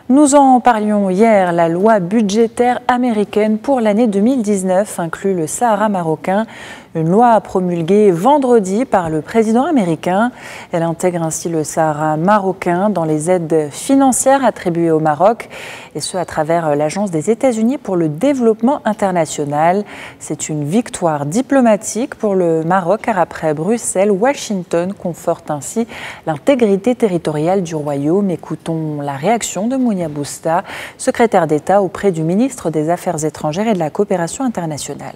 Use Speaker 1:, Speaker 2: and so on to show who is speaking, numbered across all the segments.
Speaker 1: Nous en parlions hier, la loi budgétaire américaine pour l'année 2019 inclut le Sahara marocain. Une loi promulguée vendredi par le président américain. Elle intègre ainsi le Sahara marocain dans les aides financières attribuées au Maroc, et ce à travers l'Agence des États-Unis pour le développement international. C'est une victoire diplomatique pour le Maroc, car après Bruxelles, Washington conforte ainsi l'intégrité territoriale du royaume. Écoutons la réaction de Mounia Bousta, secrétaire d'État auprès du ministre des Affaires étrangères et de la coopération internationale.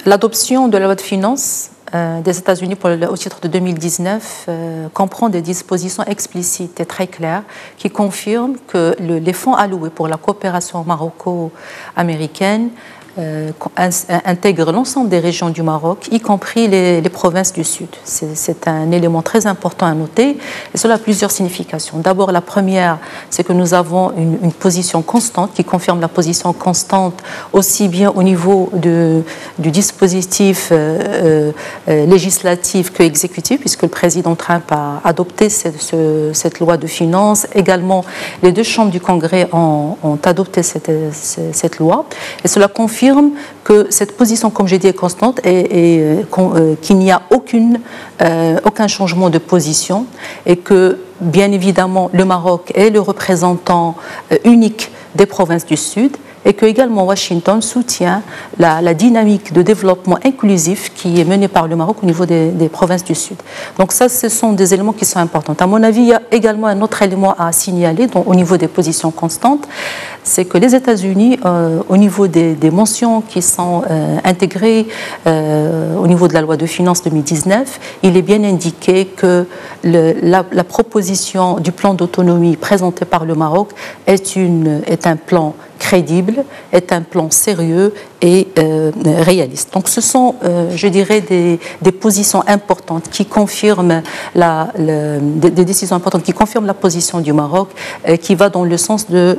Speaker 2: L'adoption de la loi de finances des États-Unis au titre de 2019 comprend des dispositions explicites et très claires qui confirment que les fonds alloués pour la coopération maroco-américaine intègrent l'ensemble des régions du Maroc, y compris les provinces du Sud. C'est un élément très important à noter, et cela a plusieurs significations. D'abord, la première, c'est que nous avons une position constante qui confirme la position constante aussi bien au niveau du dispositif législatif que exécutif, puisque le président Trump a adopté cette loi de finances. Également, les deux chambres du Congrès ont adopté cette loi, et cela confirme que cette position, comme j'ai dit, est constante et qu'il n'y a aucun changement de position, et que, bien évidemment, le Maroc est le représentant unique des provinces du Sud, et que également Washington soutient la dynamique de développement inclusif qui est menée par le Maroc au niveau des provinces du Sud. Donc ça, ce sont des éléments qui sont importants. À mon avis, il y a également un autre élément à signaler au niveau des positions constantes, c'est que les États-Unis, au niveau des mentions qui sont intégrées au niveau de la loi de finances 2019, il est bien indiqué que la proposition du plan d'autonomie présenté par le Maroc est un plan crédible, est un plan sérieux et réaliste. Donc ce sont, je dirais, des positions importantes qui confirment des décisions importantes qui confirment la position du Maroc, qui va dans le sens de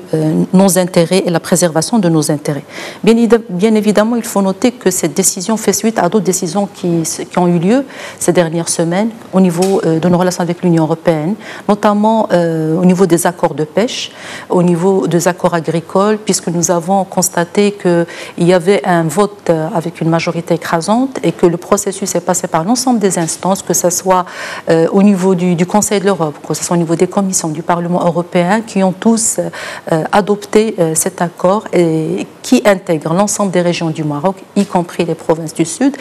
Speaker 2: nos intérêts et la préservation de nos intérêts. Bien évidemment, il faut noter que cette décision fait suite à d'autres décisions qui ont eu lieu ces dernières semaines au niveau de nos relations avec l'Union européenne, notamment au niveau des accords de pêche, au niveau des accords agricoles, puisque nous avons constaté qu'il y avait un vote avec une majorité écrasante et que le processus est passé par l'ensemble des instances, que ce soit au niveau du Conseil de l'Europe, que ce soit au niveau des commissions du Parlement européen, qui ont tous adopté cet accord et qui intègre l'ensemble des régions du Maroc, y compris les provinces du Sud.